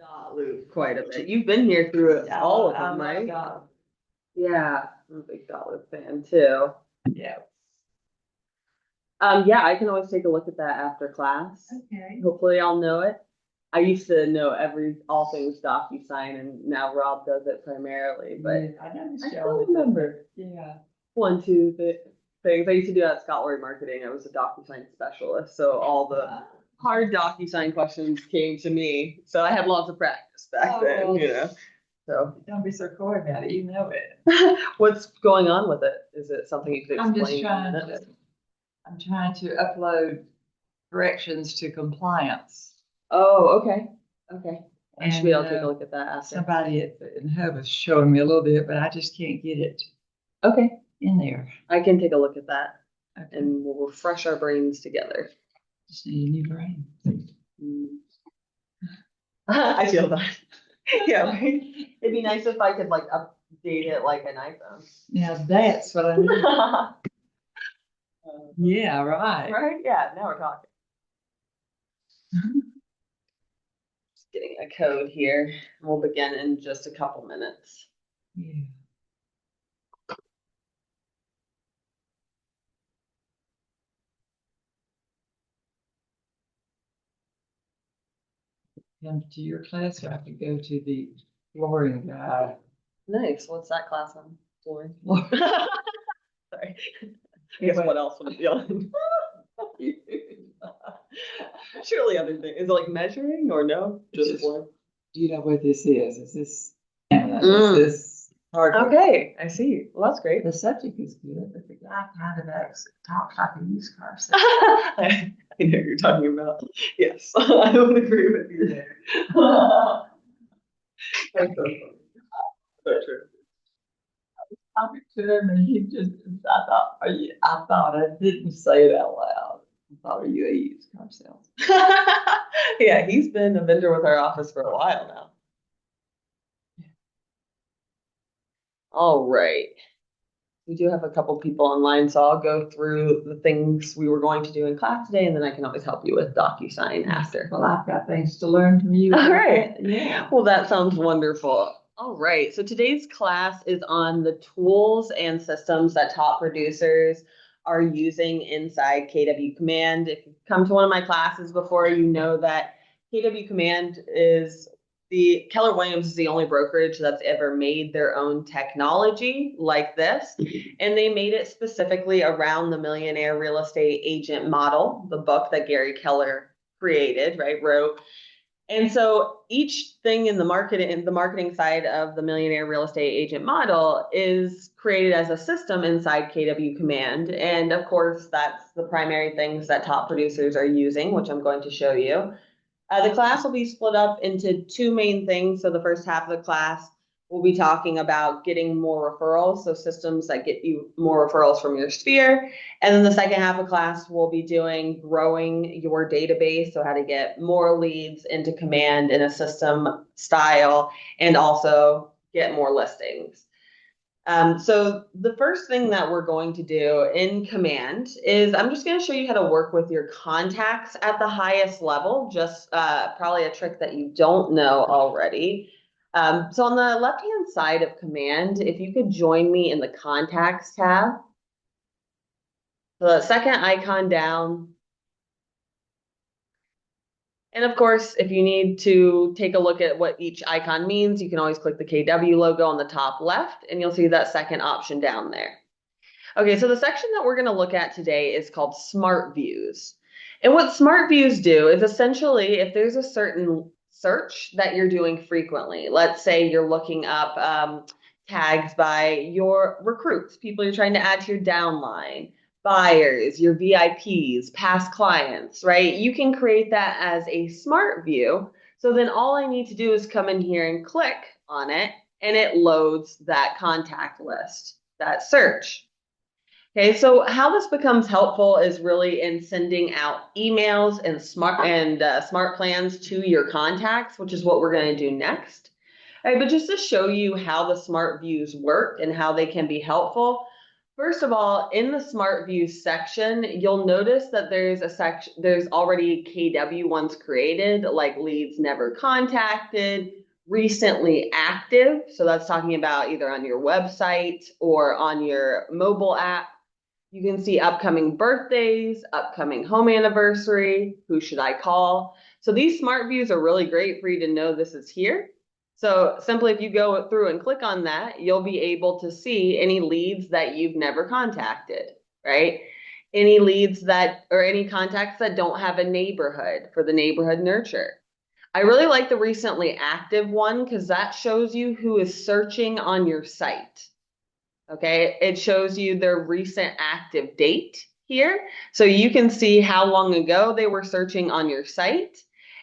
dot loop quite a bit. You've been here through it, all of them, right? God. Yeah, I'm a big dot loop fan too. Yeah. Yeah, I can always take a look at that after class. Okay. Hopefully I'll know it. I used to know all things DocuSign, and now Rob does it primarily, but Yeah, I know I Michelle. still remember Yeah. one, two things. I used to do that at Scott Lord Marketing. I was a DocuSign specialist, so all the hard DocuSign questions came to me. So I had lots of practice back then, well, you know. So don't be so coy about it. You know it. what's going on with it? Is it something you could I'm just explain in a trying minute? to. I'm trying to upload corrections to compliance. Oh, okay. Okay. I should be And able to take a look at that after. somebody at the hub is showing me a little bit, but I just can't get it Okay. in there. I can take a look at that Okay. and we'll refresh our brains together. Just need a new brain. I feel that. Yeah, right. It'd be nice if I could like update it like an iPhone. Now that's what I need. Yeah, right. Right? Yeah, now we're talking. Just getting a code here. We'll begin in just a couple minutes. Yeah. Come to your class, or I could go to the flooring guy. Nice. What's that class on? Flooring. Floor- Sorry. I guess what else would it be on? Surely other things. Is it like measuring or no? Just flooring. Do you know what this is? Is this hard? Okay, I see. Well, that's great. The subject is good, but the guy kind of talks like a used car I know what you're talking about. Yes, I would agree with you there. That's so funny. So true. talking to him, and I thought I didn't say it out loud. I thought, are you a used car salesman? Yeah, he's been a vendor with our office for a while now. All right. We do have a couple people online, so I'll go through the things we were going to do in class today, and then I can always help you with DocuSign after. Well, I've got things to learn from you. All right. Yeah. Well, that sounds wonderful. All right. So today's class is on the tools and systems that top producers are using inside KW Command. If you've come to one of my classes before, you know that KW Command is Keller Williams is the only brokerage that's ever made their own technology like this. And they made it specifically around the Millionaire Real Estate Agent Model, the book that Gary Keller created, right, wrote. And so each thing in the marketing side of the Millionaire Real Estate Agent Model is created as a system inside KW Command. And of course, that's the primary things that top producers are using, which I'm going to show you. The class will be split up into two main things. So the first half of the class, we'll be talking about getting more referrals, so systems that get you more referrals from your sphere. And then the second half of class, we'll be doing growing your database, so how to get more leads into Command in a system style, and also get more listings. So the first thing that we're going to do in Command is I'm just going to show you how to work with your contacts at the highest level, just probably a trick that you don't know already. So on the left-hand side of Command, if you could join me in the Contacts tab. The second icon down. And of course, if you need to take a look at what each icon means, you can always click the KW logo on the top left, and you'll see that second option down there. Okay, so the section that we're going to look at today is called Smart Views. And what Smart Views do is essentially if there's a certain search that you're doing frequently, let's say you're looking up tags by your recruits, people you're trying to add to your downline, buyers, your VIPs, past clients, right? You can create that as a smart view. So then all I need to do is come in here and click on it, and it loads that contact list, that search. Okay, so how this becomes helpful is really in sending out emails and smart plans to your contacts, which is what we're going to do next. All right, but just to show you how the smart views work and how they can be helpful, First of all, in the Smart Views section, you'll notice that there's a section, there's already KW ones created, like leads never contacted, recently active. So that's talking about either on your website or on your mobile app. You can see upcoming birthdays, upcoming home anniversary, who should I call? So these Smart Views are really great for you to know this is here. So simply if you go through and click on that, you'll be able to see any leads that you've never contacted, right? Any leads that, or any contacts that don't have a neighborhood for the neighborhood nurture. I really like the recently active one because that shows you who is searching on your site. Okay, it shows you their recent active date here. So you can see how long ago they were searching on your site.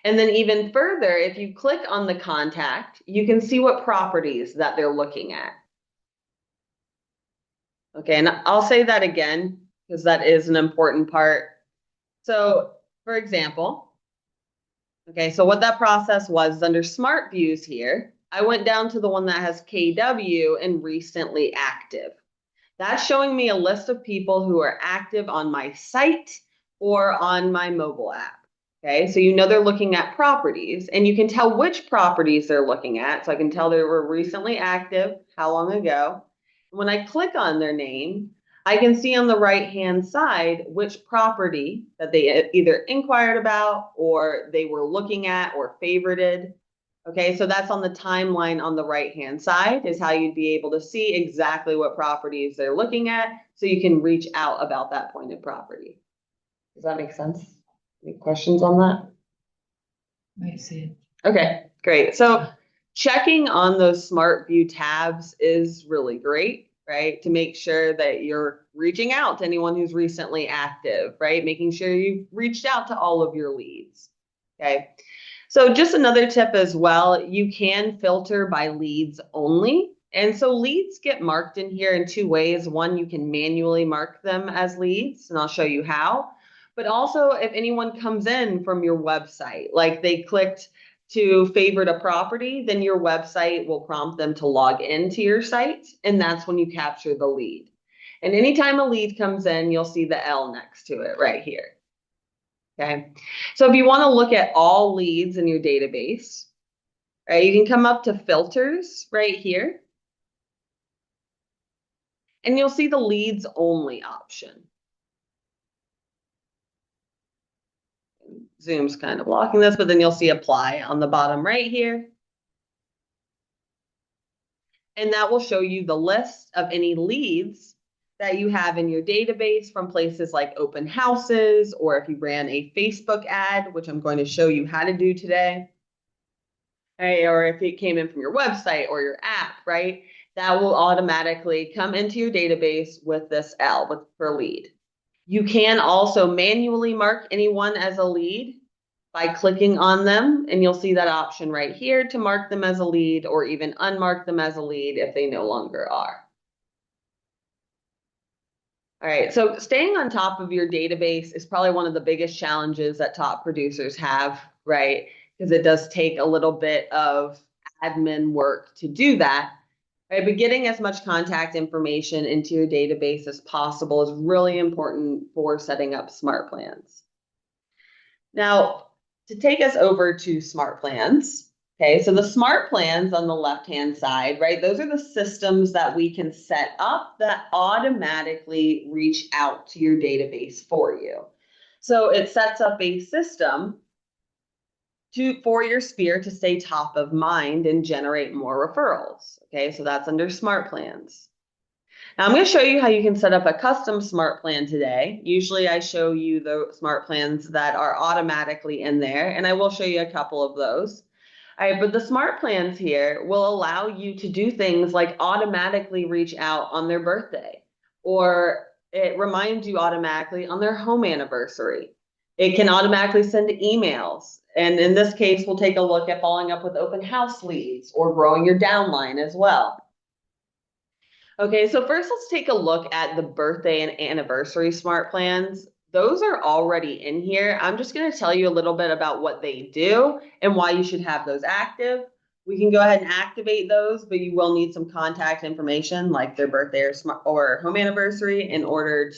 And then even further, if you click on the contact, you can see what properties that they're looking at. Okay, and I'll say that again because that is an important part. So for example, okay, so what that process was under Smart Views here, I went down to the one that has KW and recently active. That's showing me a list of people who are active on my site or on my mobile app. Okay, so you know they're looking at properties and you can tell which properties they're looking at. So I can tell they were recently active, how long ago. When I click on their name, I can see on the right-hand side which property that they either inquired about or they were looking at or favorited. Okay, so that's on the timeline on the right-hand side is how you'd be able to see exactly what properties they're looking at so you can reach out about that pointed property. Does that make sense? Any questions on that? Makes sense. Okay, great. So checking on those Smart View tabs is really great, right? To make sure that you're reaching out to anyone who's recently active, right? Making sure you've reached out to all of your leads. Okay. So just another tip as well, you can filter by leads only. And so leads get marked in here in two ways. One, you can manually mark them as leads, and I'll show you how. But also if anyone comes in from your website, like they clicked to favorite a property, then your website will prompt them to log into your site, and that's when you capture the lead. And anytime a lead comes in, you'll see the L next to it right here. Okay, so if you want to look at all leads in your database, right, you can come up to filters right here, and you'll see the leads only option. Zoom's kind of blocking this, but then you'll see apply on the bottom right here. And that will show you the list of any leads that you have in your database from places like open houses, or if you ran a Facebook ad, which I'm going to show you how to do today. Right, or if it came in from your website or your app, right? That will automatically come into your database with this L for lead. You can also manually mark anyone as a lead by clicking on them, and you'll see that option right here to mark them as a lead or even unmark them as a lead if they no longer are. All right, so staying on top of your database is probably one of the biggest challenges that top producers have, right? Because it does take a little bit of admin work to do that. Right, but getting as much contact information into your database as possible is really important for setting up smart plans. Now, to take us over to smart plans, okay, so the smart plans on the left-hand side, right, those are the systems that we can set up that automatically reach out to your database for you. So it sets up a system for your sphere to stay top of mind and generate more referrals. Okay, so that's under smart plans. Now I'm going to show you how you can set up a custom smart plan today. Usually I show you the smart plans that are automatically in there, and I will show you a couple of those. All right, but the smart plans here will allow you to do things like automatically reach out on their birthday, or it reminds you automatically on their home anniversary. It can automatically send emails. And in this case, we'll take a look at following up with open house leads or growing your downline as well. Okay, so first let's take a look at the birthday and anniversary smart plans. Those are already in here. I'm just going to tell you a little bit about what they do and why you should have those active. we can go ahead and activate those, but you will need some contact information like their birthday or home anniversary in order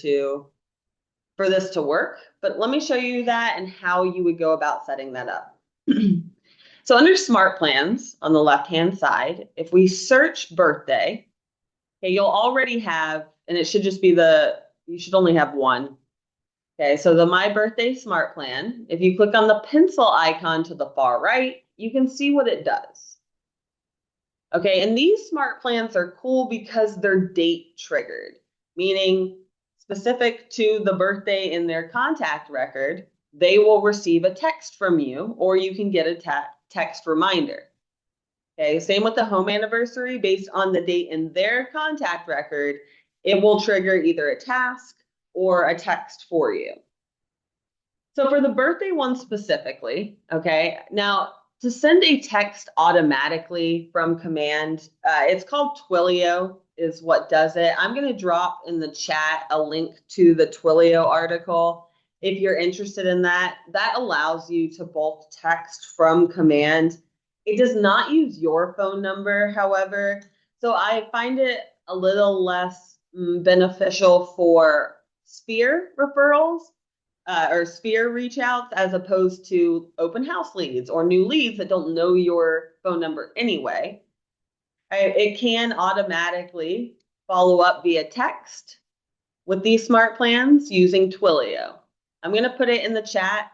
for this to work. But let me show you that and how you would go about setting that up. So under smart plans on the left-hand side, if we search birthday, okay, you'll already have, and it should just be you should only have one. Okay, so the My Birthday Smart Plan, if you click on the pencil icon to the far right, you can see what it does. Okay, and these smart plans are cool because they're date triggered, meaning specific to the birthday in their contact record, they will receive a text from you, or you can get a text reminder. Okay, same with the home anniversary, based on the date in their contact record, it will trigger either a task or a text for you. So for the birthday one specifically, okay, now to send a text automatically from command, it's called Twilio is what does it. I'm going to drop in the chat a link to the Twilio article. If you're interested in that, that allows you to bulk text from command. It does not use your phone number, however, so I find it a little less beneficial for Sphere referrals or Sphere reach outs as opposed to open house leads or new leads that don't know your phone number anyway. It can automatically follow up via text with these smart plans using Twilio. I'm going to put it in the chat.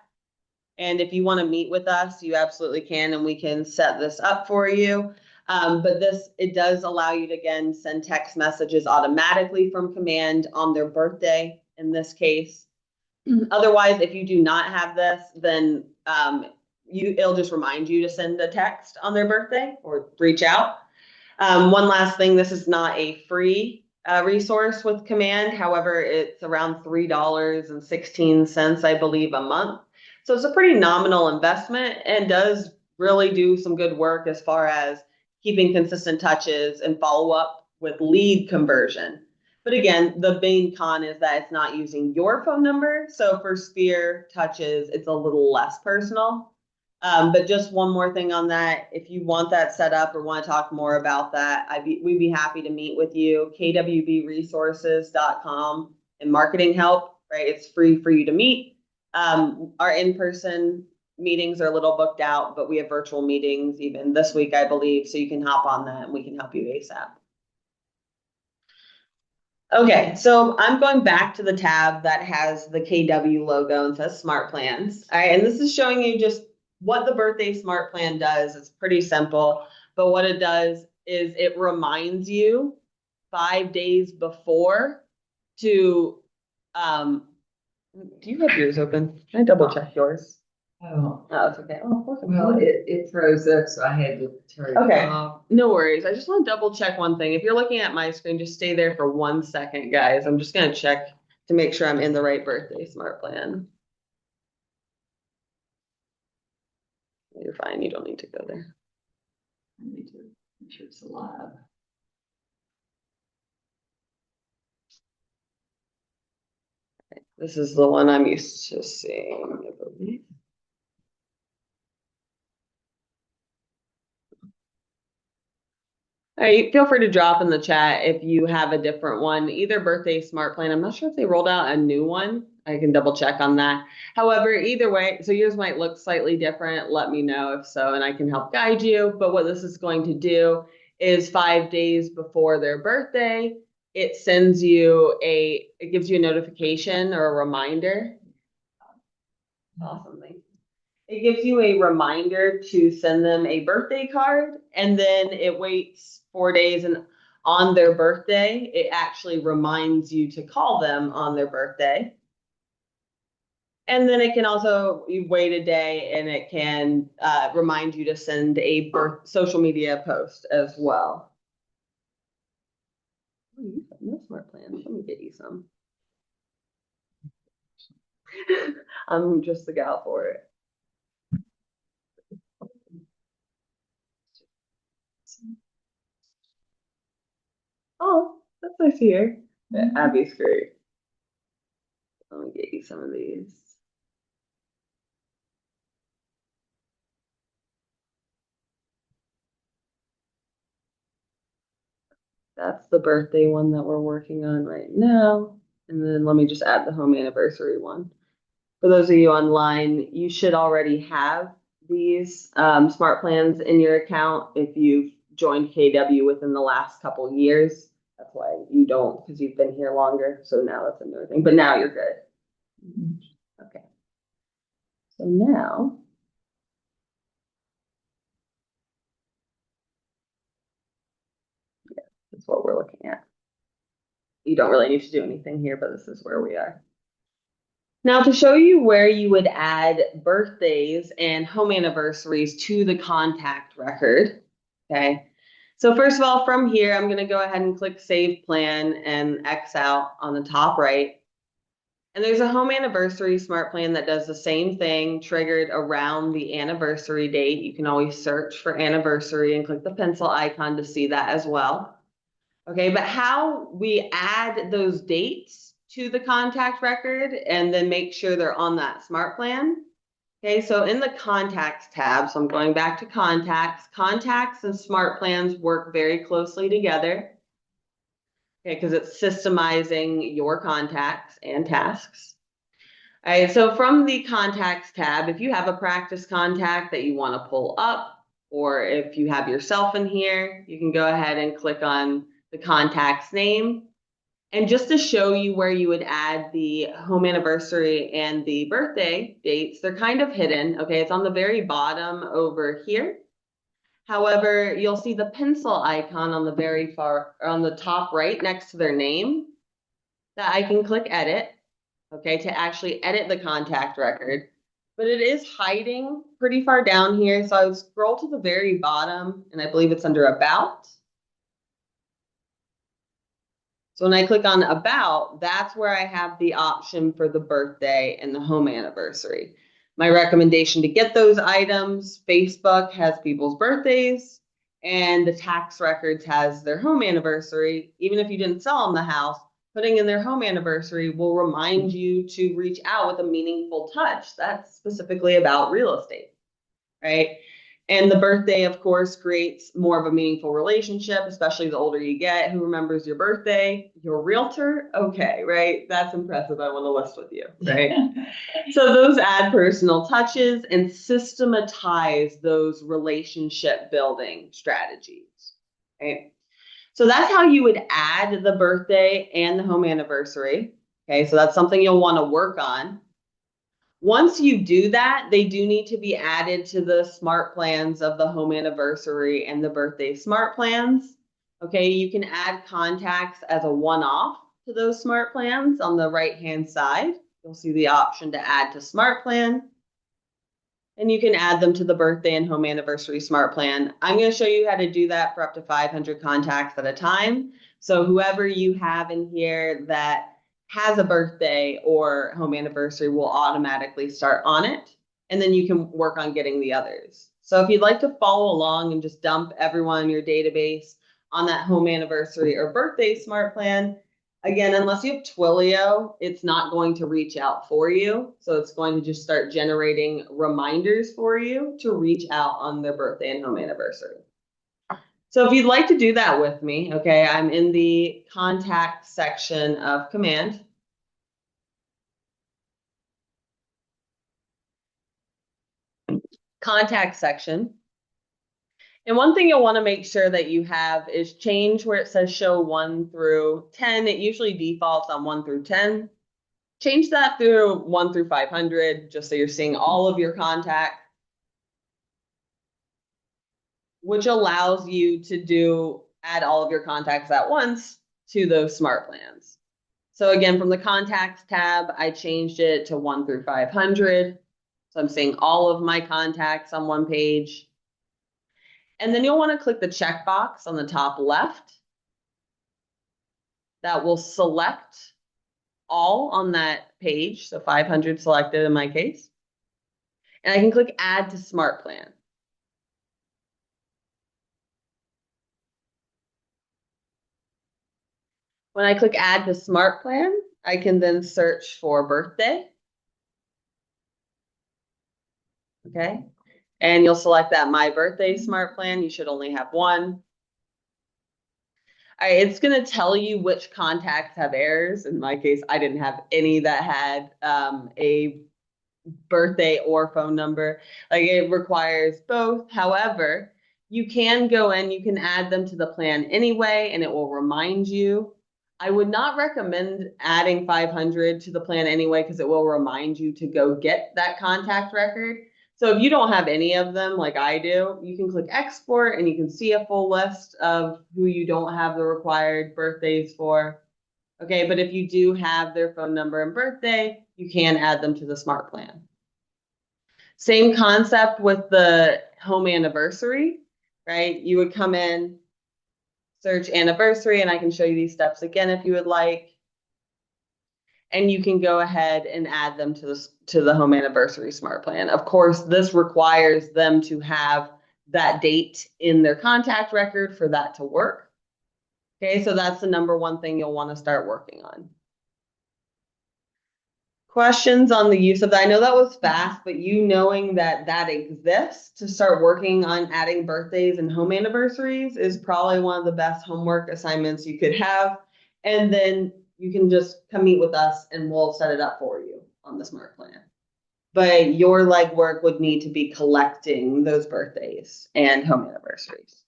And if you want to meet with us, you absolutely can, and we can set this up for you. But it does allow you to, again, send text messages automatically from command on their birthday in this case. Otherwise, if you do not have this, then it'll just remind you to send a text on their birthday or reach out. One last thing, this is not a free resource with command. However, it's around $3.16, I believe, a month. So it's a pretty nominal investment and does really do some good work as far as keeping consistent touches and follow up with lead conversion. But again, the main con is that it's not using your phone number. So for Sphere touches, it's a little less personal. But just one more thing on that, if you want that set up or want to talk more about that, we'd be happy to meet with you. kwbresources.com and marketing help, right? It's free for you to meet. Our in-person meetings are a little booked out, but we have virtual meetings even this week, I believe. So you can hop on that and we can help you ASAP. Okay, so I'm going back to the tab that has the KW logo and says Smart Plans. All right, and this is showing you just what the birthday Smart Plan does. It's pretty simple, but what it does is it reminds you 5 days before to, do you have yours open? Can I double check yours? Oh, it's okay. Oh, of course. well, it froze up, so I had to turn it Okay. off. No worries. I just want to double check one thing. If you're looking at my screen, just stay there for 1 second, guys. I'm just going to check to make sure I'm in the right birthday smart plan. You're fine. You don't need to go there. I need to make sure it's alive. Okay. This is the one I'm used to seeing, I believe. All right, feel free to drop in the chat if you have a different one, either birthday smart plan. I'm not sure if they rolled out a new one. I can double check on that. However, either way, so yours might look slightly different. Let me know if so, and I can help guide you. But what this is going to do is 5 days before their birthday, it gives you a notification or a reminder. Awesome, thank you. It gives you a reminder to send them a birthday card, and then it waits 4 days, and on their birthday, it actually reminds you to call them on their birthday. And then it can also, you wait a day and it can remind you to send a social media post as well. Oh, you have no smart plans. Let me get you some. I'm just the gal for it. Oh, that's nice to hear. Abby's great. Let me get you some of these. That's the birthday one that we're working on right now. And then let me just add the home anniversary one. For those of you online, you should already have these smart plans in your account if you've joined KW within the last couple years. That's why you don't, because you've been here longer. So now that's another thing. But now you're good. Okay. So now, yeah, that's what we're looking at. You don't really need to do anything here, but this is where we are. Now, to show you where you would add birthdays and home anniversaries to the contact record, okay? So first of all, from here, I'm going to go ahead and click Save Plan and X out on the top right. And there's a home anniversary smart plan that does the same thing, triggered around the anniversary date. You can always search for anniversary and click the pencil icon to see that as well. Okay, but how we add those dates to the contact record and then make sure they're on that smart plan. Okay, so in the contacts tab, so I'm going back to contacts and smart plans work very closely together. Okay, because it's systemizing your contacts and tasks. All right, so from the contacts tab, if you have a practice contact that you want to pull up, or if you have yourself in here, you can go ahead and click on the contact's name. And just to show you where you would add the home anniversary and the birthday dates, they're kind of hidden. Okay, it's on the very bottom over here. However, you'll see the pencil icon on the very far, on the top right next to their name that I can click edit, okay, to actually edit the contact record. But it is hiding pretty far down here. So I would scroll to the very bottom and I believe it's under about. So when I click on about, that's where I have the option for the birthday and the home anniversary. My recommendation to get those items, Facebook has people's birthdays and the tax records has their home anniversary. Even if you didn't sell them the house, putting in their home anniversary will remind you to reach out with a meaningful touch. That's specifically about real estate, right? And the birthday, of course, creates more of a meaningful relationship, especially the older you get. Who remembers your birthday? Your realtor? Okay, right? That's impressive. I want to list with you, right? So those add personal touches and systematize those relationship building strategies, right? So that's how you would add the birthday and the home anniversary. Okay, so that's something you'll want to work on. Once you do that, they do need to be added to the smart plans of the home anniversary and the birthday smart plans. Okay, you can add contacts as a one-off to those smart plans on the right-hand side. You'll see the option to add to smart plan. And you can add them to the birthday and home anniversary smart plan. I'm going to show you how to do that for up to 500 contacts at a time. So whoever you have in here that has a birthday or home anniversary will automatically start on it. And then you can work on getting the others. So if you'd like to follow along and just dump everyone in your database on that home anniversary or birthday smart plan, again, unless you have Twilio, it's not going to reach out for you. So it's going to just start generating reminders for you to reach out on their birthday and home anniversary. So if you'd like to do that with me, okay, I'm in the contact section of Command. Contact section. And one thing you'll want to make sure that you have is change where it says show 1 through 10. It usually defaults on 1 through 10. Change that through 1 through 500, just so you're seeing all of your contacts, which allows you to add all of your contacts at once to those smart plans. So again, from the contacts tab, I changed it to 1 through 500. So I'm seeing all of my contacts on one page. And then you'll want to click the checkbox on the top left. That will select all on that page. So 500 selected in my case. And I can click add to smart plan. When I click add to smart plan, I can then search for birthday. Okay. And you'll select that my birthday smart plan. You should only have one. It's going to tell you which contacts have errors. In my case, I didn't have any that had a birthday or phone number. Like it requires both. However, you can go in, you can add them to the plan anyway, and it will remind you. I would not recommend adding 500 to the plan anyway, because it will remind you to go get that contact record. So if you don't have any of them like I do, you can click export and you can see a full list of who you don't have the required birthdays for. Okay, but if you do have their phone number and birthday, you can add them to the smart plan. Same concept with the home anniversary, right? You would come in, search anniversary, and I can show you these steps again if you would like. And you can go ahead and add them to the home anniversary smart plan. Of course, this requires them to have that date in their contact record for that to work. Okay, so that's the number one thing you'll want to start working on. Questions on the use of that? I know that was fast, but you knowing that that exists to start working on adding birthdays and home anniversaries is probably one of the best homework assignments you could have. And then you can just come meet with us and we'll set it up for you on the smart plan. But your legwork would need to be collecting those birthdays and home anniversaries.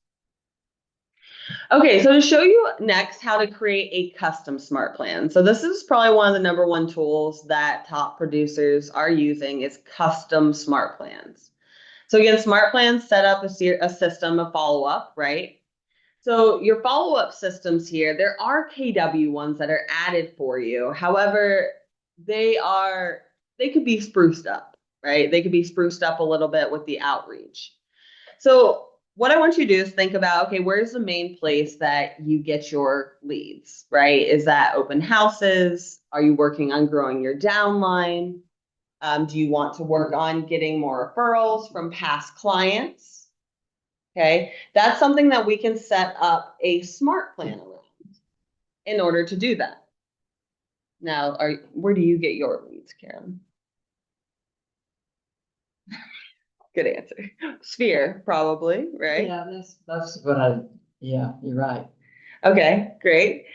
Okay, so to show you next how to create a custom smart plan. So this is probably one of the number one tools that top producers are using is custom smart plans. So again, smart plans set up a system of follow-up, right? So your follow-up systems here, there are KW ones that are added for you. However, they could be spruced up, right? They could be spruced up a little bit with the outreach. So what I want you to do is think about, okay, where's the main place that you get your leads, right? Is that open houses? Are you working on growing your downline? Do you want to work on getting more referrals from past clients? Okay, that's something that we can set up a smart plan around in order to do that. Now, where do you get your leads, Karen? Good answer. Sphere, probably, right? Yeah, that's yeah, you're right. Okay, great.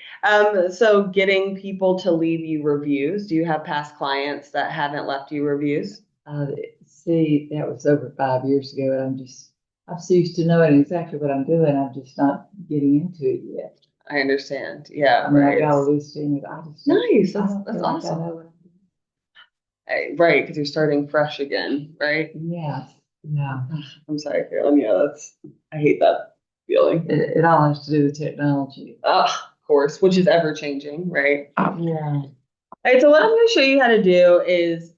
So getting people to leave you reviews. Do you have past clients that haven't left you reviews? See, that was over 5 years ago, and I'm so used to knowing exactly what I'm doing. I'm just not getting into it yet. I understand. Yeah, I mean, right. I got a loose in it. Nice. I That's don't feel awesome. like I know what I'm doing. Right, because you're starting fresh again, right? Yeah, yeah. I'm sorry, Carolyn. Yeah, I hate that feeling. It all has to do with technology. Of course, which is ever changing, right? Yeah. All right, so what I'm going to show you how to do is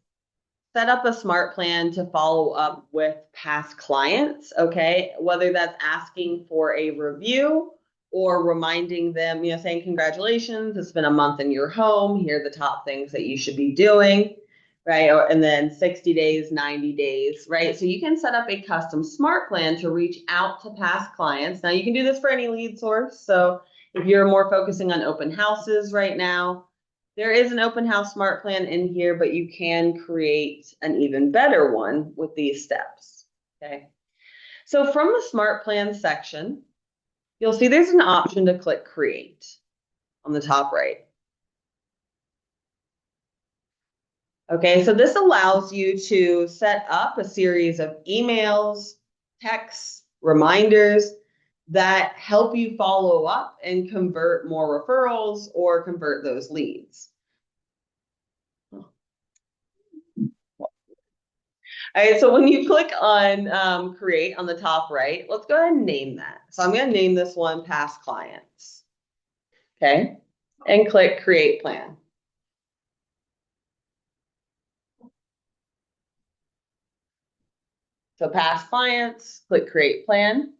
set up a smart plan to follow up with past clients, okay? Whether that's asking for a review or reminding them, saying, congratulations, it's been a month in your home. Here are the top things that you should be doing, right? And then 60 days, 90 days, right? So you can set up a custom smart plan to reach out to past clients. Now you can do this for any lead source. So if you're more focusing on open houses right now, there is an open house smart plan in here, but you can create an even better one with these steps, okay? So from the smart plan section, you'll see there's an option to click create on the top right. Okay, so this allows you to set up a series of emails, texts, reminders that help you follow up and convert more referrals or convert those leads. All right, so when you click on create on the top right, let's go ahead and name that. So I'm going to name this one past clients. Okay, and click create plan. So past clients, click create plan.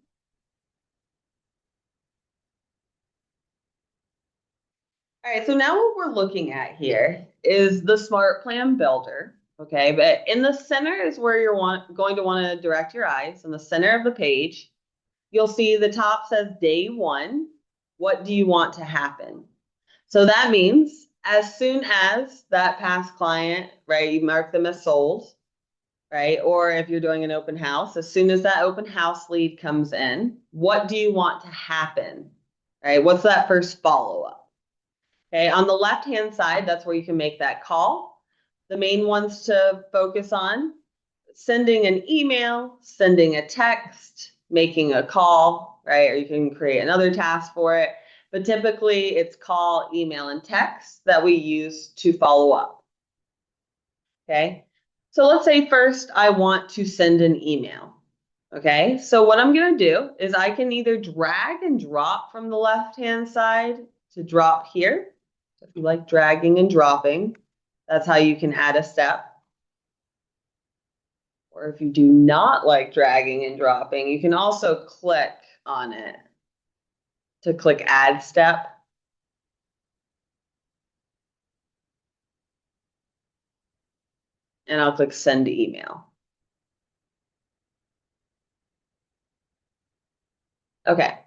All right, so now what we're looking at here is the smart plan builder. Okay, but in the center is where you're going to want to direct your eyes. In the center of the page, you'll see the top says day one. What do you want to happen? So that means as soon as that past client, right, you mark them as sold, right? Or if you're doing an open house, as soon as that open house lead comes in, what do you want to happen? right? What's that first follow-up? Okay, on the left-hand side, that's where you can make that call. The main ones to focus on: sending an email, sending a text, making a call, right? Or you can create another task for it. But typically it's call, email, and text that we use to follow up. Okay, so let's say first I want to send an email. Okay, so what I'm going to do is I can either drag and drop from the left-hand side to drop here. So if you like dragging and dropping, that's how you can add a step. Or if you do not like dragging and dropping, you can also click on it to click add step. And I'll click send email. Okay,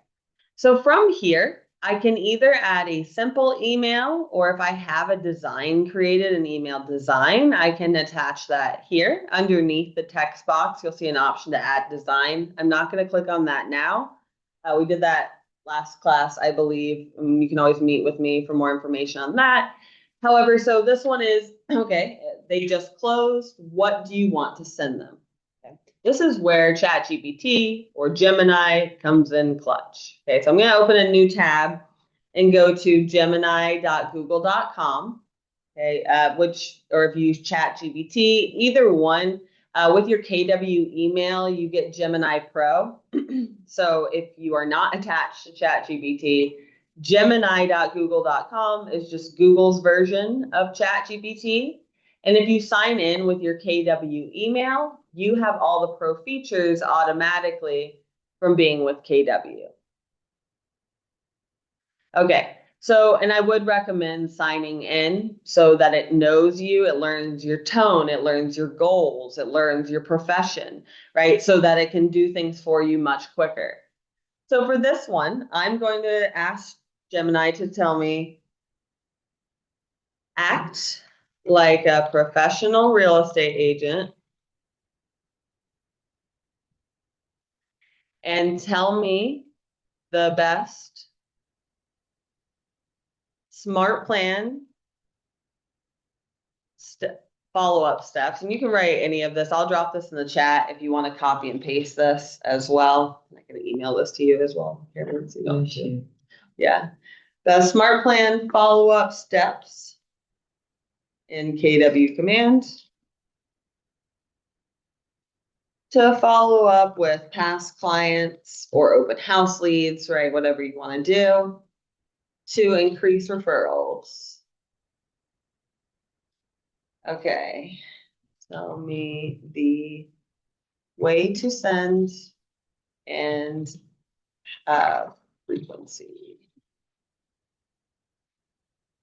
so from here, I can either add a simple email, or if I have a design created, an email design, I can attach that here. Underneath the text box, you'll see an option to add design. I'm not going to click on that now. We did that last class, I believe. You can always meet with me for more information on that. However, so this one is, okay, they just closed. What do you want to send them? Okay. This is where ChatGPT or Gemini comes in clutch. Okay, so I'm going to open a new tab and go to gemini.google.com. Okay, or if you use ChatGPT, either one. With your KW email, you get Gemini Pro. So if you are not attached to ChatGPT, gemini.google.com is just Google's version of ChatGPT. And if you sign in with your KW email, you have all the pro features automatically from being with KW. Okay, so, and I would recommend signing in so that it knows you, it learns your tone, it learns your goals, it learns your profession, right? So that it can do things for you much quicker. So for this one, I'm going to ask Gemini to tell me, act like a professional real estate agent and tell me the best smart plan follow-up steps. And you can write any of this. I'll drop this in the chat if you want to copy and paste this as well. I'm going to email this to you as well. Here, so yeah. The smart plan follow-up steps in KW command to follow up with past clients or open house leads, right? Whatever you want to do to increase referrals. Okay. Tell me the way to send and frequency.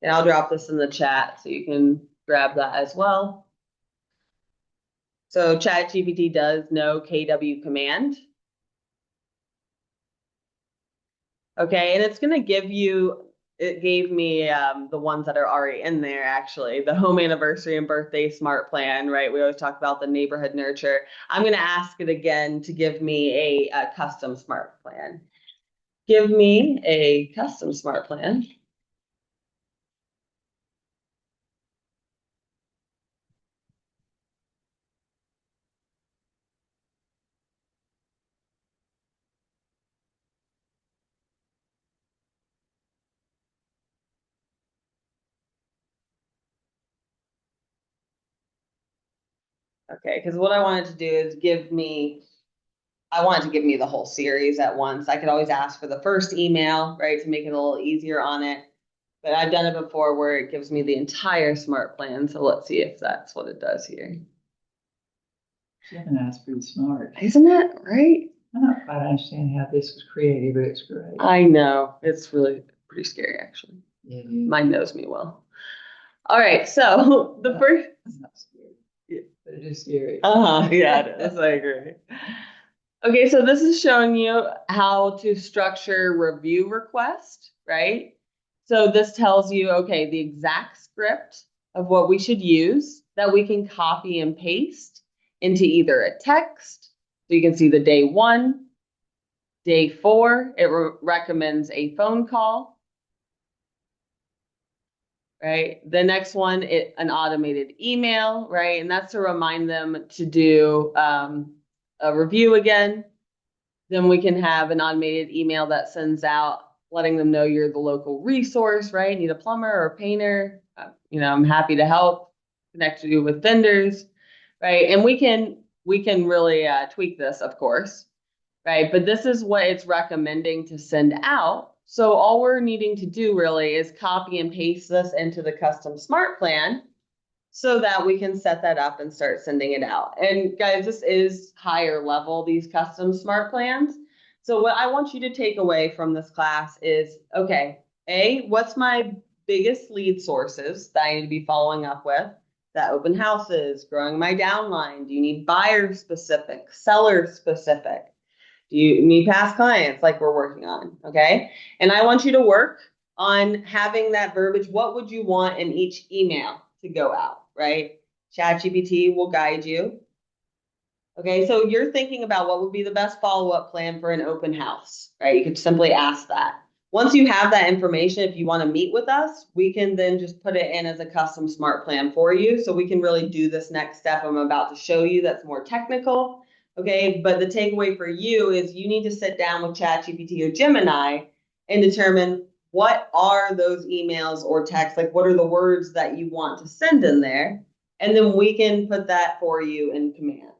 And I'll drop this in the chat so you can grab that as well. So ChatGPT does know KW command. Okay, and it's going to give you, it gave me the ones that are already in there, actually. The home anniversary and birthday smart plan, right? We always talk about the neighborhood nurture. I'm going to ask it again to give me a custom smart plan. Give me a custom smart plan. Okay, because what I wanted to do is I wanted to give me the whole series at once. I could always ask for the first email, right, to make it a little easier on it. But I've done it before where it gives me the entire smart plan. So let's see if that's what it does here. Gemini's pretty smart. Isn't it, right? I don't quite understand how this was created, but it's great. I know. It's really pretty scary, actually. Yeah. Mine knows me well. All right, so the first. I'm not scared, but it is scary. Yeah, it is. I agree. Okay, so this is showing you how to structure review request, right? So this tells you, okay, the exact script of what we should use that we can copy and paste into either a text, so you can see the day 1, Day 4, it recommends a phone call. Right. The next one, an automated email, right? And that's to remind them to do a review again. Then we can have an automated email that sends out letting them know you're the local resource, right? Need a plumber or a painter? I'm happy to help connect you with vendors, right? And we can really tweak this, of course, right? But this is what it's recommending to send out. So all we're needing to do really is copy and paste this into the custom smart plan so that we can set that up and start sending it out. And guys, this is higher level, these custom smart plans. So what I want you to take away from this class is, okay, what's my biggest lead sources that I need to be following up with? That open houses, growing my downline. Do you need buyer specific, seller specific? Do you need past clients like we're working on? Okay. And I want you to work on having that verbiage. What would you want in each email to go out, right? ChatGPT will guide you. Okay. So you're thinking about what would be the best follow-up plan for an open house, right? You could simply ask that. Once you have that information, if you want to meet with us, we can then just put it in as a custom smart plan for you. So we can really do this next step I'm about to show you that's more technical. Okay, but the takeaway for you is you need to sit down with ChatGPT or Gemini and determine what are those emails or texts, like what are the words that you want to send in there, and then we can put that for you in command.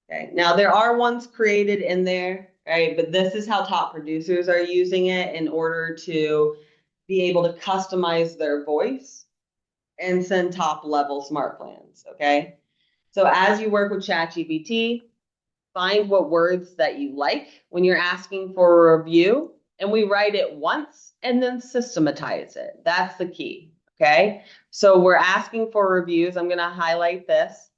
Okay, now there are ones created in there, right? But this is how top producers are using it in order to be able to customize their voice and send top level smart plans, okay? So as you work with ChatGPT, find what words that you like when you're asking for a review, and we write it once and then systematize it. That's the key, okay? So we're asking for reviews. I'm gonna highlight this,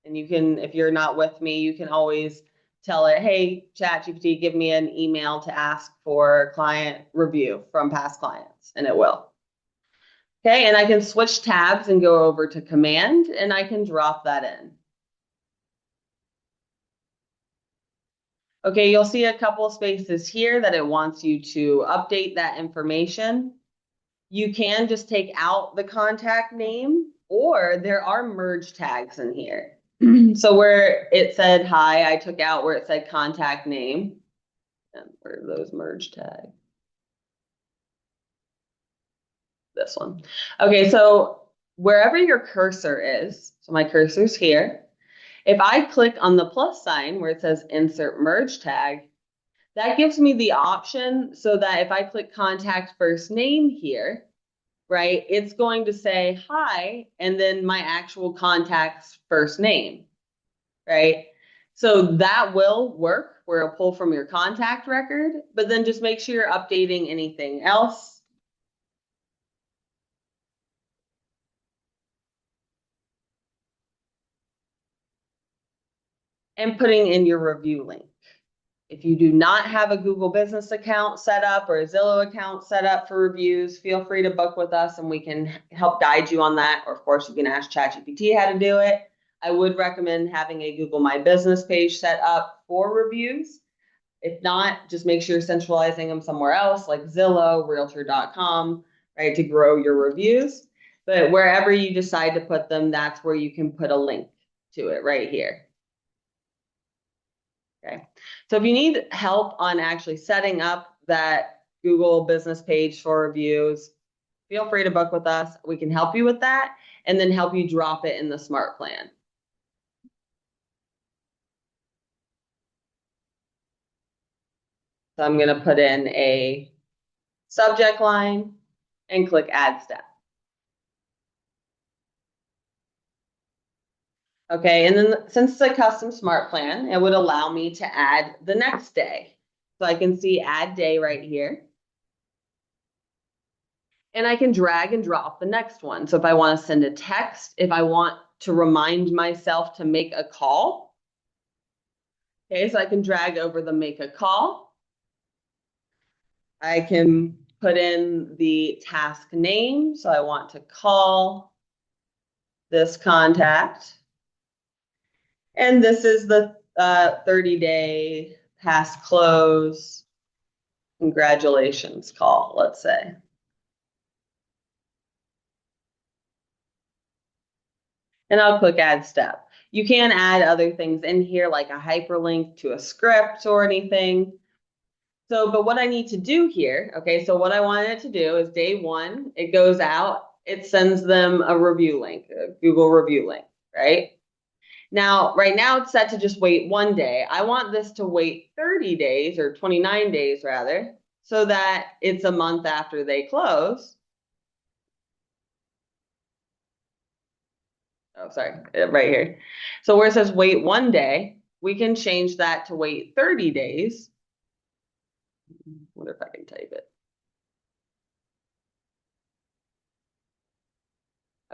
and you can, if you're not with me, you can always tell it, hey, ChatGPT, give me an email to ask for client review from past clients, and it will. Okay, and I can switch tabs and go over to command, and I can drop that in. Okay, you'll see a couple of spaces here that it wants you to update that information. You can just take out the contact name, or there are merge tags in here. So where it said hi, I took out where it said contact name. And where are those merge tags? This one. Okay, so wherever your cursor is, so my cursor's here. If I click on the plus sign where it says insert merge tag, that gives me the option so that if I click contact first name here, right, it's going to say hi and then my actual contact's first name, right? So that will work where it'll pull from your contact record, but then just make sure you're updating anything else. And putting in your review link. If you do not have a Google Business account set up or a Zillow account set up for reviews, feel free to book with us and we can help guide you on that. Or of course, you can ask ChatGPT how to do it. I would recommend having a Google My Business page set up for reviews. If not, just make sure you're centralizing them somewhere else like Zillow, Realtor.com, right, to grow your reviews. But wherever you decide to put them, that's where you can put a link to it right here. Okay, so if you need help on actually setting up that Google business page for reviews, feel free to book with us. We can help you with that and then help you drop it in the smart plan. So I'm going to put in a subject line and click add step. Okay, and then since it's a custom smart plan, it would allow me to add the next day. So I can see add day right here. And I can drag and drop the next one. So if I want to send a text, if I want to remind myself to make a call, okay, so I can drag over the make a call. I can put in the task name. So I want to call this contact. And this is the 30-day past close, congratulations call, let's say. And I'll click add step. You can add other things in here like a hyperlink to a script or anything. So, but what I need to do here, okay, so what I wanted it to do is day one, it goes out, it sends them a review link, a Google review link, right? Now, right now it's set to just wait 1 day. I want this to wait 30 days or 29 days rather, so that it's a month after they close. Oh, sorry, right here. So where it says wait 1 day, we can change that to wait 30 days. Wonder if I can type it.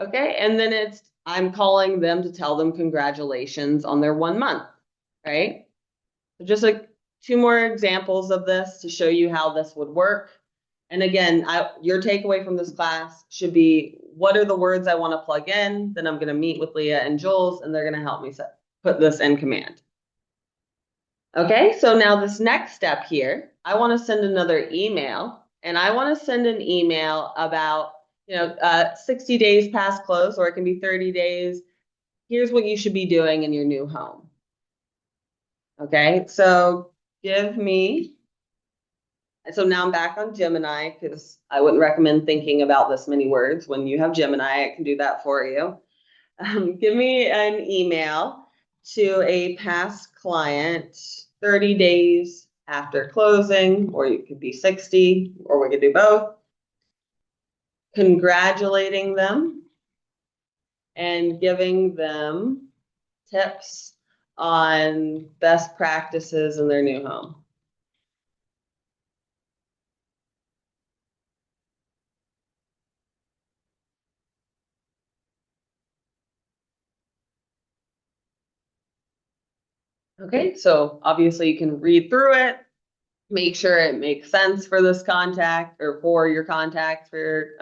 Okay, and then I'm calling them to tell them congratulations on their 1 month, right? So just like 2 more examples of this to show you how this would work. And again, your takeaway from this class should be, what are the words I want to plug in? Then I'm going to meet with Leah and Jules, and they're going to help me put this in command. Okay, so now this next step here, I want to send another email, and I want to send an email about 60 days past close, or it can be 30 days. Here's what you should be doing in your new home. Okay, so so now I'm back on Gemini because I wouldn't recommend thinking about this many words. When you have Gemini, it can do that for you. Give me an email to a past client 30 days after closing, or it could be 60, or we could do both. Congratulating them and giving them tips on best practices in their new home. Okay, so obviously you can read through it, make sure it makes sense for this contact or for your contact for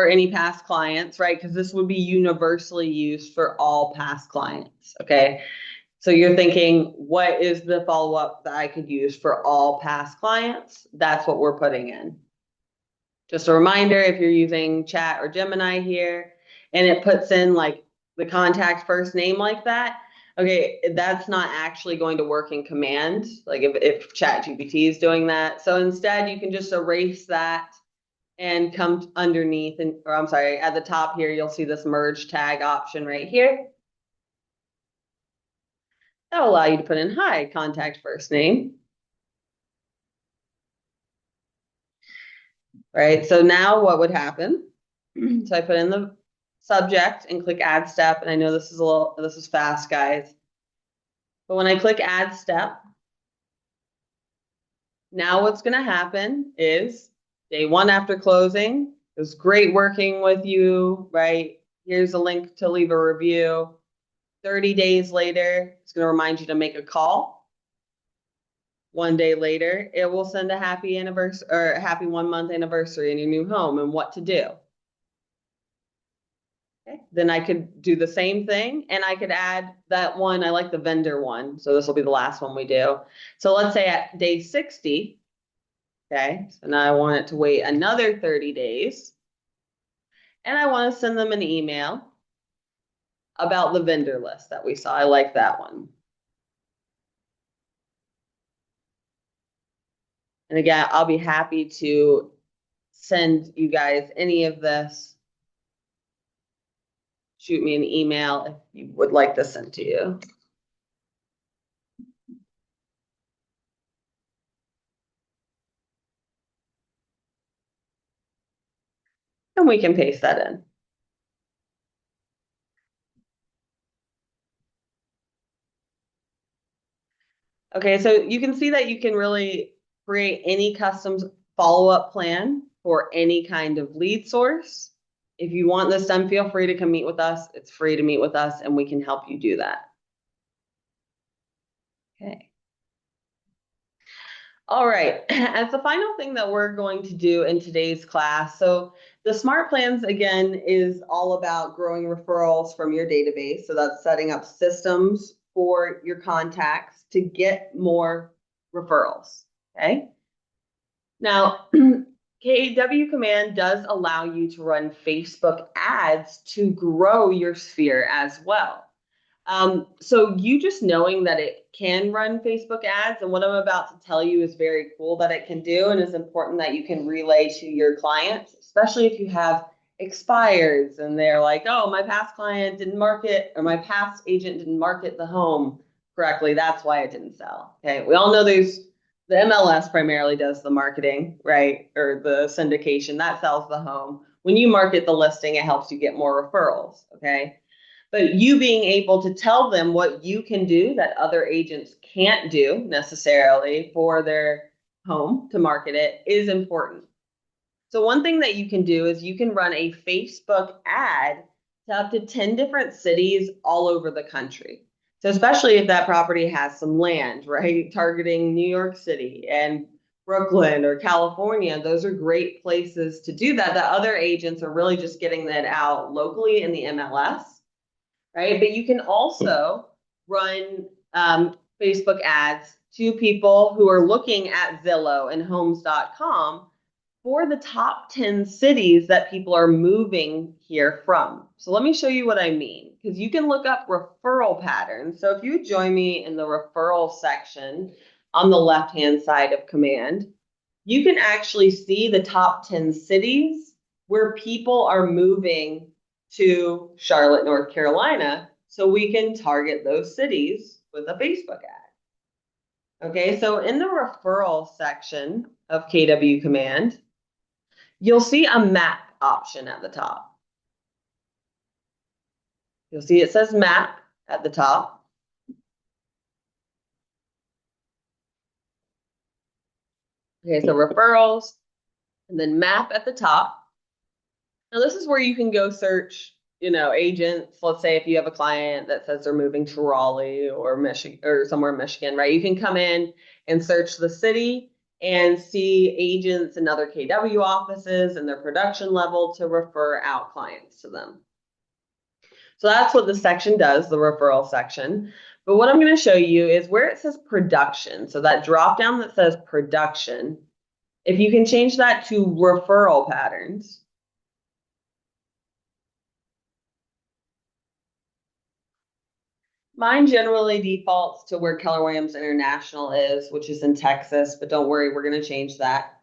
any past clients, right? Because this would be universally used for all past clients, okay? So you're thinking, what is the follow-up that I could use for all past clients? That's what we're putting in. Just a reminder, if you're using chat or Gemini here, and it puts in like the contact first name like that, okay, that's not actually going to work in command, like if ChatGPT is doing that. So instead, you can just erase that and come underneath, or I'm sorry, at the top here, you'll see this merge tag option right here. That'll allow you to put in, hi, contact first name. Right, so now what would happen? So I put in the subject and click add step, and I know this is fast, guys. But when I click add step, now what's going to happen is day 1 after closing, it was great working with you, right? Here's a link to leave a review. 30 days later, it's going to remind you to make a call. 1 day later, it will send a happy anniversary or happy 1 month anniversary in your new home and what to do. Okay. Then I could do the same thing, and I could add that one. I like the vendor one, so this will be the last one we do. So let's say at day 60, okay, so now I want it to wait another 30 days, and I want to send them an email about the vendor list that we saw. I like that one. And again, I'll be happy to send you guys any of this. Shoot me an email if you would like this sent to you. And we can paste that in. Okay, so you can see that you can really create any custom follow-up plan for any kind of lead source. If you want this done, feel free to come meet with us. It's free to meet with us, and we can help you do that. Okay. All right, as the final thing that we're going to do in today's class, so the SMART plans, again, is all about growing referrals from your database. So that's setting up systems for your contacts to get more referrals. Okay. Now, KW Command does allow you to run Facebook ads to grow your sphere as well. So you just knowing that it can run Facebook ads and what I'm about to tell you is very cool that it can do and is important that you can relay to your clients, especially if you have expires and they're like, oh, my past client didn't market or my past agent didn't market the home correctly. That's why it didn't sell. Okay. We all know the MLS primarily does the marketing, right? Or the syndication that sells the home. When you market the listing, it helps you get more referrals. Okay. But you being able to tell them what you can do that other agents can't do necessarily for their home to market it is important. So one thing that you can do is you can run a Facebook ad to up to 10 different cities all over the country. So especially if that property has some land, right? Targeting New York City and Brooklyn or California, those are great places to do that. The other agents are really just getting that out locally in the MLS, right? But you can also run Facebook ads to people who are looking at Zillow and homes.com for the top 10 cities that people are moving here from. So let me show you what I mean, because you can look up referral patterns. So if you join me in the referral section on the left-hand side of Command, you can actually see the top 10 cities where people are moving to Charlotte, North Carolina, so we can target those cities with a Facebook ad. Okay, so in the referral section of KW Command, you'll see a map option at the top. You'll see it says map at the top. Okay, so referrals and then map at the top. Now this is where you can go search, agents. Let's say if you have a client that says they're moving to Raleigh or Michigan or somewhere in Michigan, right? You can come in and search the city and see agents and other KW offices and their production level to refer out clients to them. So that's what the section does, the referral section. But what I'm going to show you is where it says production. So that drop down that says production, if you can change that to referral patterns. Mine generally defaults to where Keller Williams International is, which is in Texas, but don't worry, we're going to change that.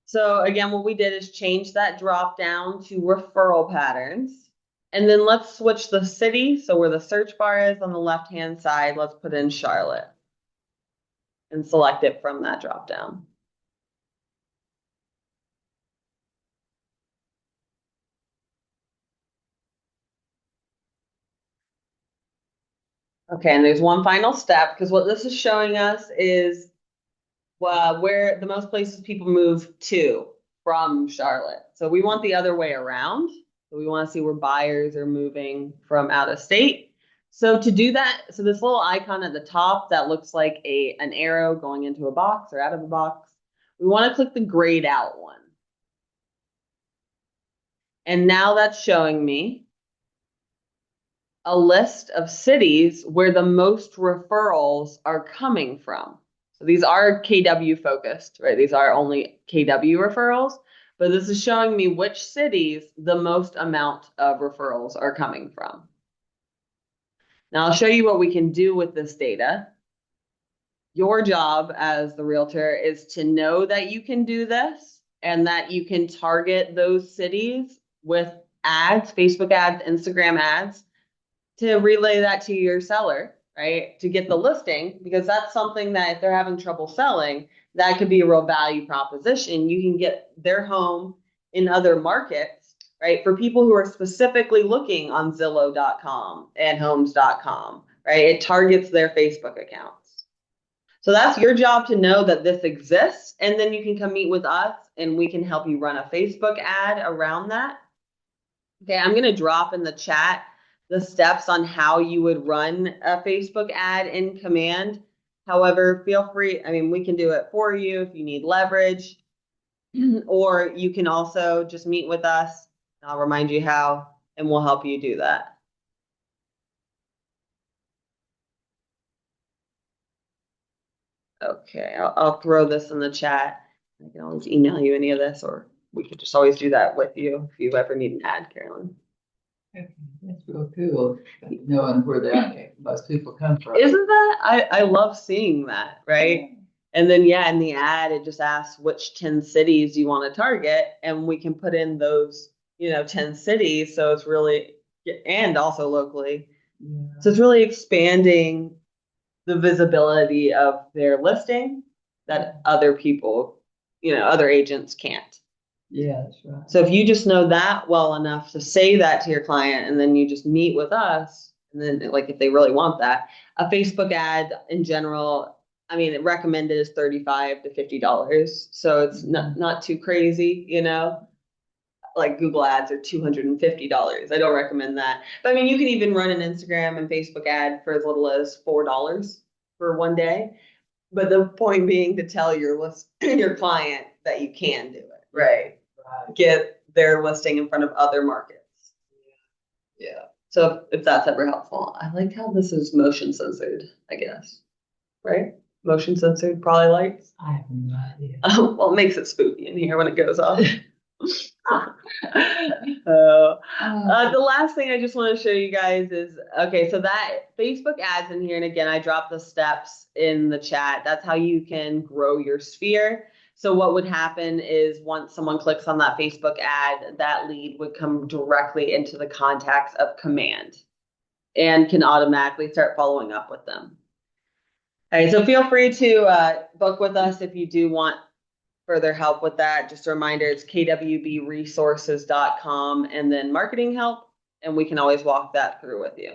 So again, what we did is change that drop down to referral patterns. And then let's switch the city. So where the search bar is on the left-hand side, let's put in Charlotte and select it from that drop down. Okay, and there's one final step because what this is showing us is where the most places people move to from Charlotte. So we want the other way around. So we want to see where buyers are moving from out of state. So to do that, so this little icon at the top that looks like an arrow going into a box or out of a box, we want to click the grayed out one. And now that's showing me a list of cities where the most referrals are coming from. So these are KW focused, right? These are only KW referrals, but this is showing me which cities the most amount of referrals are coming from. Now I'll show you what we can do with this data. Your job as the realtor is to know that you can do this and that you can target those cities with ads, Facebook ads, Instagram ads, to relay that to your seller, right? To get the listing, because that's something that if they're having trouble selling, that could be a real value proposition. You can get their home in other markets, right? For people who are specifically looking on Zillow.com and homes.com, right? It targets their Facebook accounts. So that's your job to know that this exists. And then you can come meet with us and we can help you run a Facebook ad around that. Okay, I'm going to drop in the chat the steps on how you would run a Facebook ad in Command. However, feel free, we can do it for you if you need leverage, or you can also just meet with us. I'll remind you how, and we'll help you do that. Okay, I'll throw this in the chat. I can always email you any of this, or we could just always do that with you if you ever need an ad, Carolyn. Okay, that's real cool, knowing where most people come from. Isn't that? I love seeing that, right? And then yeah, in the ad, it just asks which 10 cities you want to target, and we can put in those, 10 cities. So it's really, and also locally. Yeah. So it's really expanding the visibility of their listing that other people, other agents can't. Yeah, that's right. So if you just know that well enough to say that to your client, and then you just meet with us, and then like if they really want that, a Facebook ad in general, I mean, recommended is $35 to $50. So it's not too crazy, like Google ads are $250. I don't recommend that. But I mean, you can even run an Instagram and Facebook ad for as little as $4 for one day. But the point being to tell your client that you can do it, right? Get their listing in front of other markets. Yeah. So if that's ever helpful, I like how this is motion censored, I guess, right? Motion censored, probably lights. I have no idea. Well, it makes it spooky in here when it goes off. The last thing I just want to show you guys is, okay, so that Facebook ads in here, and again, I dropped the steps in the chat. That's how you can grow your sphere. So what would happen is once someone clicks on that Facebook ad, that lead would come directly into the contacts of Command and can automatically start following up with them. All right, so feel free to book with us if you do want further help with that. Just a reminder, it's kwbresources.com and then marketing help, and we can always walk that through with you.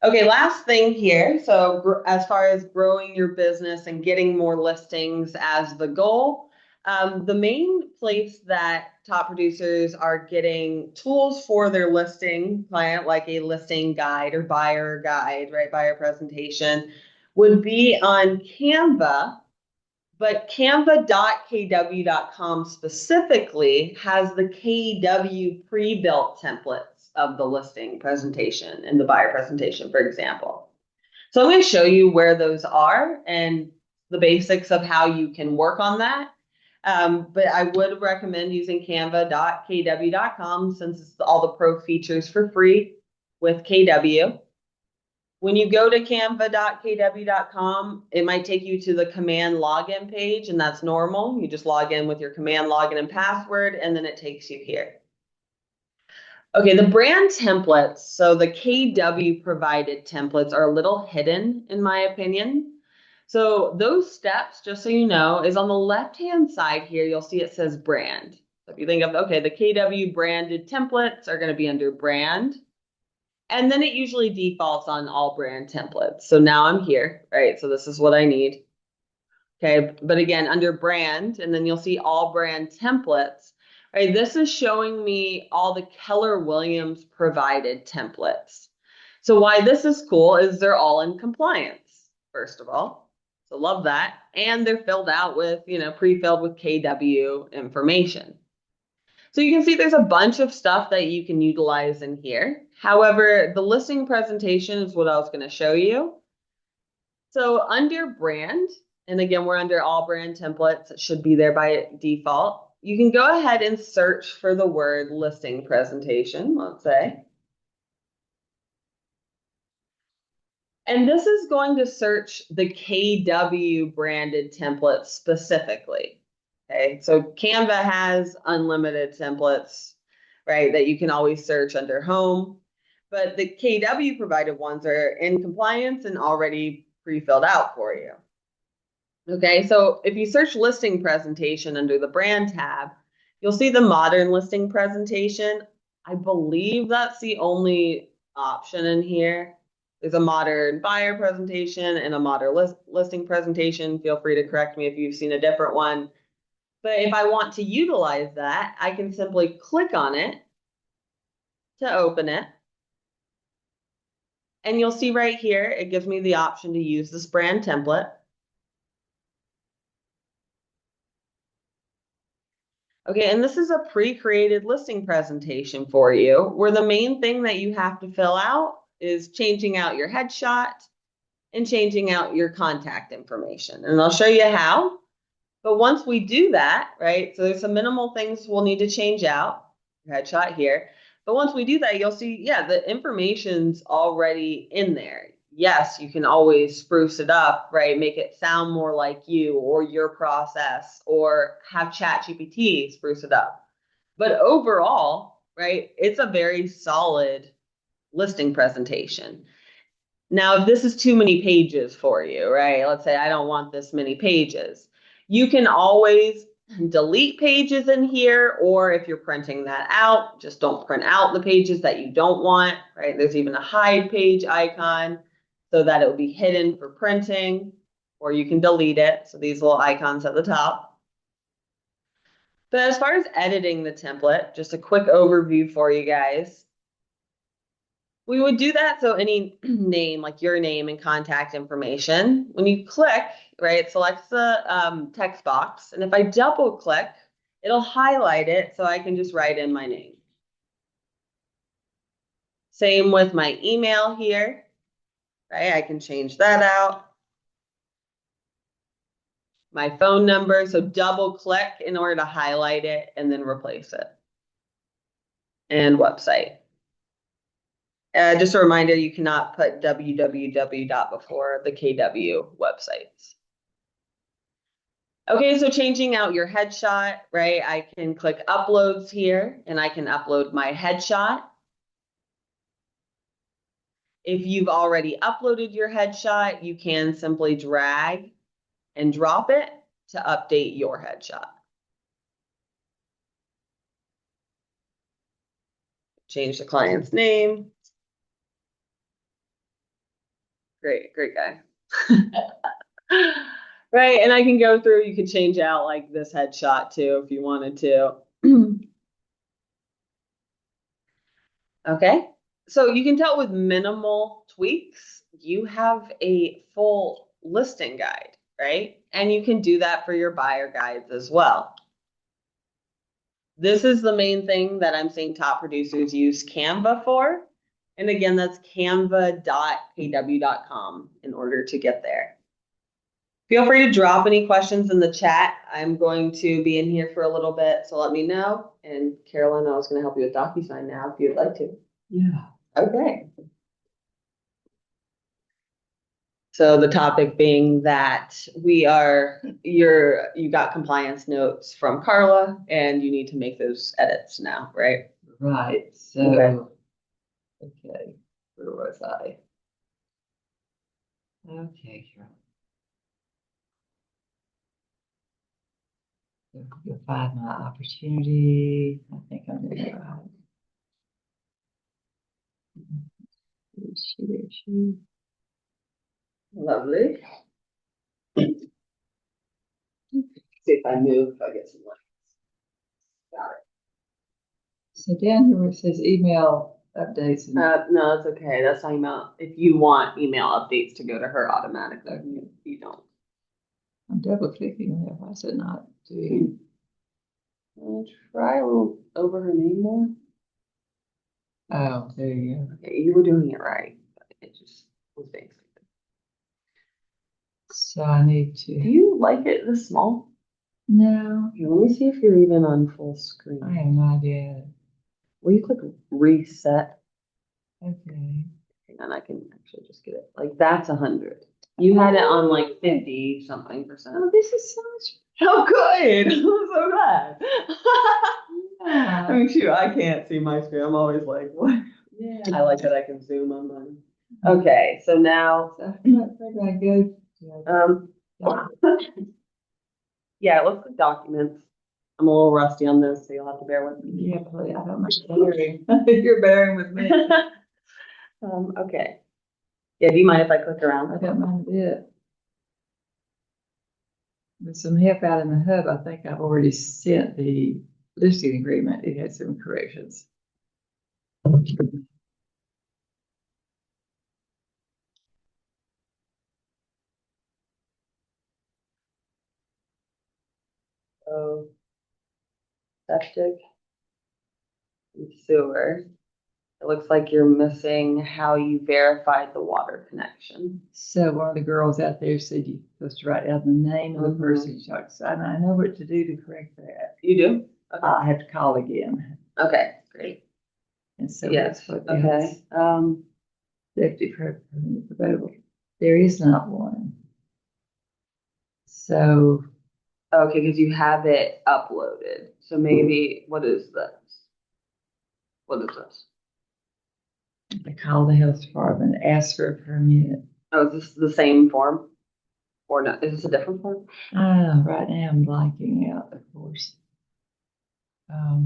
Okay, last thing here. So as far as growing your business and getting more listings as the goal, the main place that top producers are getting tools for their listing client, like a listing guide or buyer guide, right, buyer presentation, would be on Canva. But canva.kw.com specifically has the KW pre-built templates of the listing presentation and the buyer presentation, for example. So I'm going to show you where those are and the basics of how you can work on that. But I would recommend using canva.kw.com since it's all the pro features for free with KW. When you go to canva.kw.com, it might take you to the command login page, and that's normal. You just log in with your command login and password, and then it takes you here. Okay, the brand templates, so the KW provided templates are a little hidden, in my opinion. So those steps, just so you know, is on the left-hand side here, you'll see it says brand. So if you think of, okay, the KW branded templates are going to be under brand. And then it usually defaults on all brand templates. So now I'm here, right? So this is what I need. Okay, but again, under brand, and then you'll see all brand templates, right? This is showing me all the Keller Williams provided templates. So why this is cool is they're all in compliance, first of all. So love that. And they're filled out with, pre-filled with KW information. So you can see there's a bunch of stuff that you can utilize in here. However, the listing presentation is what I was going to show you. So under brand, and again, we're under all brand templates. It should be there by default. You can go ahead and search for the word listing presentation, let's say. And this is going to search the KW branded template specifically. Okay, so Canva has unlimited templates, right, that you can always search under home, but the KW provided ones are in compliance and already pre-filled out for you. Okay, so if you search listing presentation under the brand tab, you'll see the modern listing presentation. I believe that's the only option in here. There's a modern buyer presentation and a modern listing presentation. Feel free to correct me if you've seen a different one. But if I want to utilize that, I can simply click on it to open it. And you'll see right here, it gives me the option to use this brand template. Okay, and this is a pre-created listing presentation for you, where the main thing that you have to fill out is changing out your headshot, and changing out your contact information. And I'll show you how. But once we do that, right, so there's some minimal things we'll need to change out. Headshot here. But once we do that, you'll see, yeah, the information's already in there. Yes, you can always spruce it up, right? Make it sound more like you or your process, or have ChatGPT spruce it up. But overall, right, it's a very solid listing presentation. Now, if this is too many pages for you, right? Let's say I don't want this many pages. You can always delete pages in here, or if you're printing that out, just don't print out the pages that you don't want, right? There's even a hide page icon so that it will be hidden for printing, or you can delete it. So these little icons at the top. But as far as editing the template, just a quick overview for you guys. We would do that. So any name, like your name and contact information, when you click, right, it selects the text box. And if I double click, it'll highlight it so I can just write in my name. Same with my email here, right? I can change that out. My phone number, so double click in order to highlight it and then replace it. And website. Just a reminder, you cannot put www dot before the KW websites. Okay, so changing out your headshot, right? I can click uploads here and I can upload my headshot. If you've already uploaded your headshot, you can simply drag and drop it to update your headshot. Change the client's name. Great guy. Right, and I can go through, you can change out like this headshot too if you wanted to. Okay, so you can tell with minimal tweaks, you have a full listing guide, right? And you can do that for your buyer guides as well. This is the main thing that I'm seeing top producers use Canva for. And again, that's canva.kw.com in order to get there. Feel free to drop any questions in the chat. I'm going to be in here for a little bit, so let me know. And Carolyn, I was going to help you with DocuSign now if you'd like to. Yeah. Okay. So the topic being that you got compliance notes from Carla and you need to make those edits now, right? Right. So, okay. Where was I? Okay, Carol. You'll find my opportunity. I think I'm doing it right. She. Lovely. See if I move, if I get some light. Got it. So down here where it says email updates. No, that's okay. That's talking about if you want email updates to go to her automatically. Okay. You don't. I'm double clicking on it. Why is it not doing? Try a little over her name more. Oh, there you go. Okay, you were doing it right. But it just was basic. So I need Do to. you like it this small? No, Okay, let me see if you're even on full screen. I have no idea. Will you click reset? Okay. And I can actually just get it. Like that's 100. You had it on like 50 something percent. Oh, this is so much. Oh, good. I'm so glad. Yeah. I mean, shoot, I can't see my screen. I'm always like, what? Yeah. I like that I can zoom on mine. Okay, so now, So where do I go? yeah, it looks like documents. I'm a little rusty on this, so you'll have to bear with me. Yeah, please. I don't mind bearing. You're bearing with me. Okay. Yeah, do you mind if I click around? I don't mind a bit. With some help out in the hub, I think I've already sent the listing agreement. It had some corrections. So, septic and sewer. It looks like you're missing how you verified the water connection. So one of the girls out there said you're supposed to write down the name of the person you talked to. And I know what to do to correct that. You do? Okay. I have to call again. Okay, great. And so Yes, that's what okay. safety permit available. There is not one. So Okay, because you have it uploaded. So maybe, what is this? What is this? I called the health department, asked for a permit. Oh, is this the same form? Or not? Is this a different form? Right now I'm blanking out, of course. Let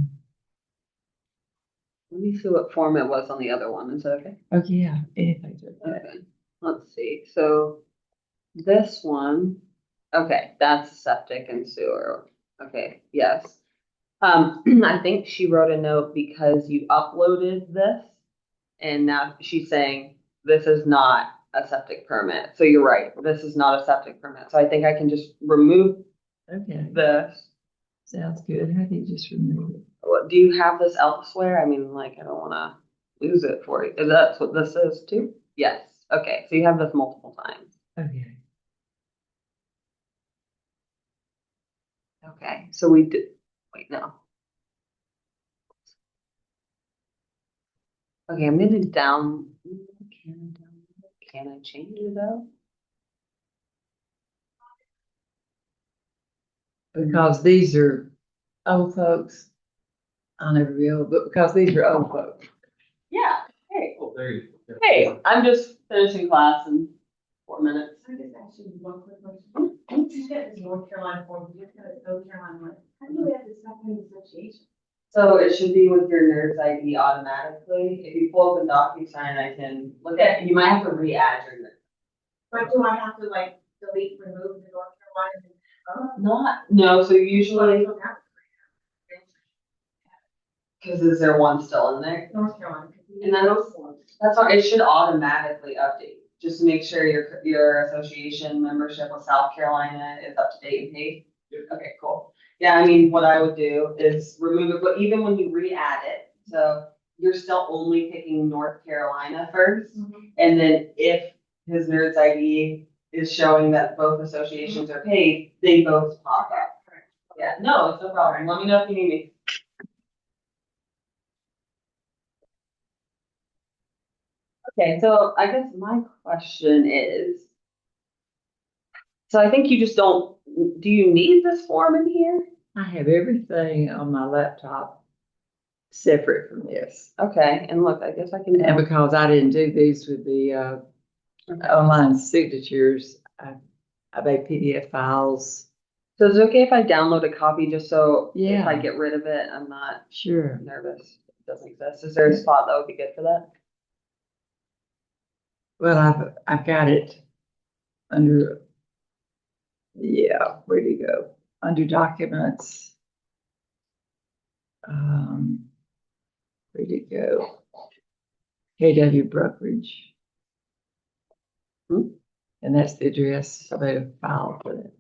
me see what form it was on the other one. Is that okay? Okay, yeah, anything's okay. Okay, let's see. So this one, okay, that's septic and sewer. Okay, yes. I think she wrote a note because you uploaded this and now she's saying this is not a septic permit. So you're right, this is not a septic permit. So I think I can just remove Okay, this. sounds good. How do you just remove it? Do you have this elsewhere? I mean, like, I don't want to lose it for you. Is that what this is too? Yes. Okay, so you have this multiple times. Okay. Okay, so we did, wait, no. Okay, I'm gonna can I change it though? Because these are old folks. I'll never be old, but because these are old folks. Yeah, hey, Oh, there you go. hey, I'm just finishing class in 4 minutes. I just actually one quick question. Once you get this North Carolina form, you just got to North Carolina one. How do you have this second association? So it should be with your NERDS ID automatically. If you pull up the DocuSign, I can look at, you might have to re-add your NERDS. But do I have to like delete, remove the North Carolina? Not, no, so usually, because is there one still in there? North Carolina. And then that's all, it should automatically update, just to make sure your association membership with South Carolina is up to date and paid. Okay, cool. Yeah, I mean, what I would do is remove it, but even when you re-add it, so you're still only picking North Carolina first. And then if his NERDS ID is showing that both associations are paid, they both pop up. Yeah, no, it's no problem. Let me know if you need me. Okay, so I guess my question is, so I think you just don't, do you need this form in here? I have everything on my laptop separate from this. Okay, and look, I guess I can. And because I didn't do these with the online signatures, I made PDF files. So is it okay if I download a copy just so if Yeah. I get rid of it, I'm not Sure. nervous? It doesn't exist. Is there a spot that would be good for that? Well, I've got it under, yeah, where'd it go? Under documents. Where'd it go? KW Brokerage. Hmm? And that's the address, so they filed for it.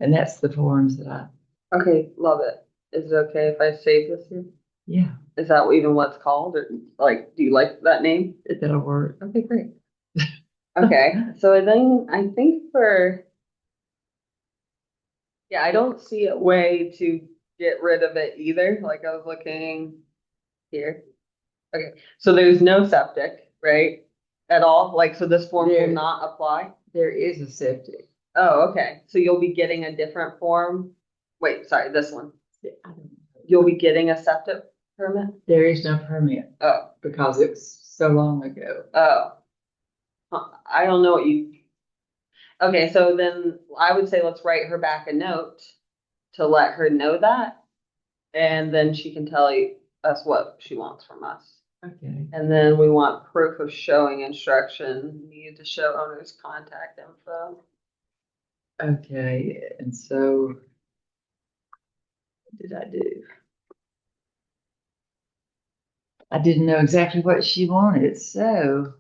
And that's the forms that I, Okay, love it. Is it okay if I save this here? yeah, Is that even what it's called? Or like, do you like that name? that'll work. Okay, great. Okay, so then I think for, yeah, I don't see a way to get rid of it either. Like I was looking here. Okay, so there's no septic, right? At all? Like, so this form There- will not apply? There is a septic. Oh, okay. So you'll be getting a different form? Wait, sorry, this one. I don't know. You'll be getting a septic permit? There is no permit Oh, because it was so long ago. oh. Huh, I don't know what you, okay, so then I would say let's write her back a note to let her know that. And then she can tell us what she wants from us. Okay. And then we want proof of showing instruction, needed to show owner's contact info. Okay, and so what did I do? I didn't know exactly what she wanted, so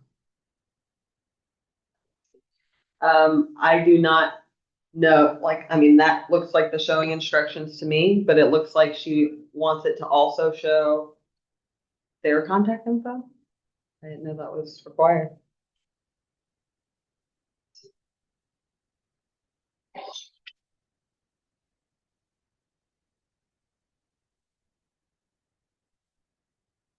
I do not know, like, I mean, that looks like the showing instructions to me, but it looks like she wants it to also show their contact info. I didn't know that was required.